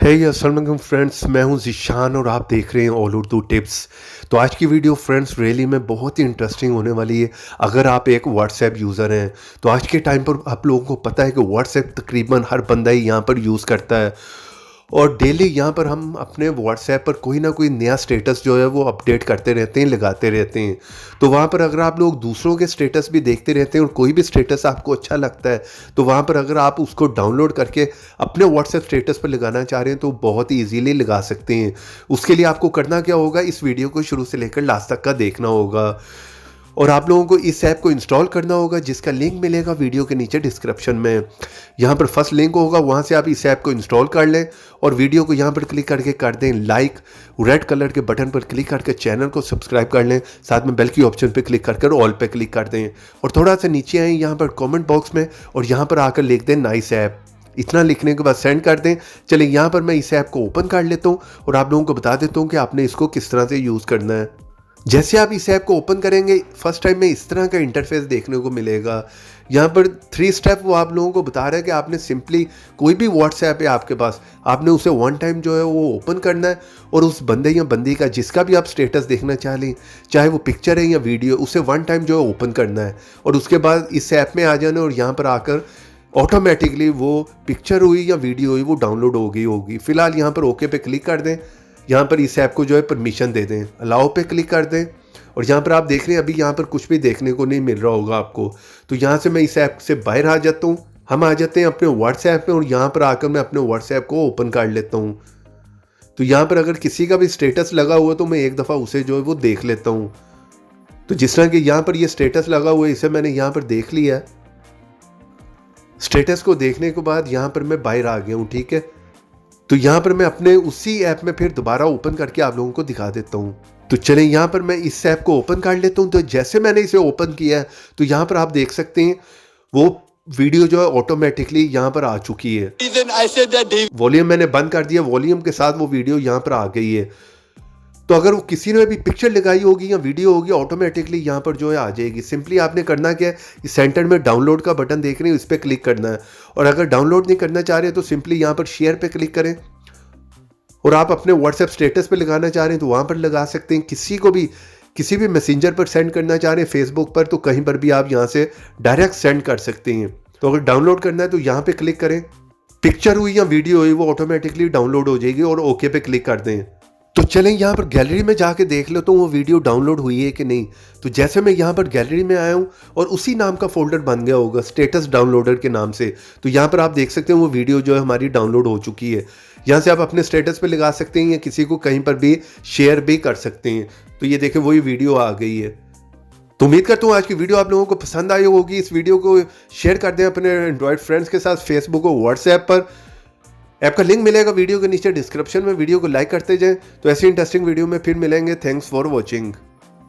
हे अस्सलाम वालेकुम फ्रेंड्स, मैं हूं ज़ीशान और आप देख रहे हैं ऑल उर्दू टिप्स। तो आज की वीडियो फ्रेंड्स रियली में बहुत ही इंटरेस्टिंग होने वाली है। अगर आप एक व्हाट्सएप यूज़र हैं तो आज के टाइम पर आप लोगों को पता है कि व्हाट्सएप तकरीबन हर बंदा ही यहाँ पर यूज़ करता है और डेली यहाँ पर हम अपने व्हाट्सएप पर कोई ना कोई नया स्टेटस जो है वो अपडेट करते रहते हैं, लगाते रहते हैं। तो वहाँ पर अगर आप लोग दूसरों के स्टेटस भी देखते रहते हैं और कोई भी स्टेटस आपको अच्छा लगता है तो वहाँ पर अगर आप उसको डाउनलोड करके अपने व्हाट्सएप स्टेटस पर लगाना चाह रहे हैं तो बहुत ही ईजीली लगा सकते हैं। उसके लिए आपको करना क्या होगा, इस वीडियो को शुरू से लेकर लास्ट तक का देखना होगा और आप लोगों को इस ऐप को इंस्टॉल करना होगा जिसका लिंक मिलेगा वीडियो के नीचे डिस्क्रिप्शन में। यहाँ पर फर्स्ट लिंक होगा, वहाँ से आप इस ऐप को इंस्टॉल कर लें और वीडियो को यहाँ पर क्लिक करके कर दें लाइक। रेड कलर के बटन पर क्लिक करके चैनल को सब्सक्राइब कर लें, साथ में बेल की ऑप्शन पर क्लिक कर ऑल पे क्लिक कर दें और थोड़ा सा नीचे आएँ यहाँ पर कॉमेंट बॉक्स में और यहाँ पर आकर लिख दें नाइस ऐप। इतना लिखने के बाद सेंड कर दें। चलिए यहाँ पर मैं इस ऐप को ओपन कर लेता हूँ और आप लोगों को बता देता हूँ कि आपने इसको किस तरह से यूज़ करना है। जैसे आप इस ऐप को ओपन करेंगे फर्स्ट टाइम में इस तरह का इंटरफेस देखने को मिलेगा। यहाँ पर 3 स्टेप वो आप लोगों को बता रहा है कि आपने सिंपली कोई भी व्हाट्सएप है आपके पास, आपने उसे वन टाइम जो है वो ओपन करना है और उस बंदे या बंदी का जिसका भी आप स्टेटस देखना चाह लें, चाहे वो पिक्चर है या वीडियो, उसे वन टाइम जो है ओपन करना है और उसके बाद इस ऐप में आ जाना और यहाँ पर आकर ऑटोमेटिकली वो पिक्चर हुई या वीडियो हुई वो डाउनलोड हो गई होगी। फिलहाल यहाँ पर ओके पे क्लिक कर दें। यहाँ पर इस ऐप को जो है परमिशन दे दें, अलाउ पे क्लिक कर दें और यहाँ पर आप देख रहे हैं अभी यहाँ पर कुछ भी देखने को नहीं मिल रहा होगा आपको। तो यहाँ से मैं इस ऐप से बाहर आ जाता हूँ, हम आ जाते हैं अपने व्हाट्सएप में और यहाँ पर आकर मैं अपने व्हाट्सएप को ओपन कर लेता हूँ। तो यहाँ पर अगर किसी का भी स्टेटस लगा हुआ तो मैं एक दफ़ा उसे जो है वो देख लेता हूँ। तो जिस तरह कि यहाँ पर ये स्टेटस लगा हुआ है इसे मैंने यहाँ पर देख लिया। स्टेटस को देखने के बाद यहाँ पर मैं बाहर आ गया हूँ, ठीक है। तो यहाँ पर मैं अपने उसी ऐप में फिर दोबारा ओपन करके आप लोगों को दिखा देता हूँ। तो चलें यहाँ पर मैं इस ऐप को ओपन कर लेता हूँ। तो जैसे मैंने इसे ओपन किया है तो यहाँ पर आप देख सकते हैं वो वीडियो जो है ऑटोमेटिकली यहाँ पर आ चुकी है। वॉल्यूम मैंने बंद कर दिया, वॉल्यूम के साथ वो वीडियो यहाँ पर आ गई है। तो अगर वो किसी ने भी पिक्चर लगाई होगी या वीडियो होगी ऑटोमेटिकली यहाँ पर जो है आ जाएगी। सिंपली आपने करना क्या है, इस सेंटर में डाउनलोड का बटन देख रहे हैं इस पर क्लिक करना है और अगर डाउनलोड नहीं करना चाह रहे तो सिंपली यहाँ पर शेयर पे क्लिक करें और आप अपने व्हाट्सएप स्टेटस पे लगाना चाह रहे हैं तो वहाँ पर लगा सकते हैं। किसी भी मैसेंजर पर सेंड करना चाह रहे हैं, फेसबुक पर, तो कहीं पर भी आप यहाँ से डायरेक्ट सेंड कर सकते हैं। तो अगर डाउनलोड करना है तो यहाँ पे क्लिक करें, पिक्चर हुई या वीडियो हुई वो ऑटोमेटिकली डाउनलोड हो जाएगी और ओके पे क्लिक कर दें। तो चलें यहाँ पर गैलरी में जाके देख लो तो वो वीडियो डाउनलोड हुई है कि नहीं। तो जैसे मैं यहाँ पर गैलरी में आया हूँ और उसी नाम का फोल्डर बन गया होगा स्टेटस डाउनलोडर के नाम से, तो यहाँ पर आप देख सकते हैं वो वीडियो जो है हमारी डाउनलोड हो चुकी है। यहाँ से आप अपने स्टेटस पे लगा सकते हैं या किसी को कहीं पर भी शेयर भी कर सकते हैं। तो ये देखें वही वीडियो आ गई है। तो उम्मीद करता हूँ आज की वीडियो आप लोगों को पसंद आई होगी। इस वीडियो को शेयर कर दें अपने एंड्रॉयड फ्रेंड्स के साथ, फेसबुक और व्हाट्सएप पर। ऐप का लिंक मिलेगा वीडियो के नीचे डिस्क्रिप्शन में। वीडियो को लाइक करते जाएं। तो ऐसी इंटरेस्टिंग वीडियो में फिर मिलेंगे। Thanks for watching.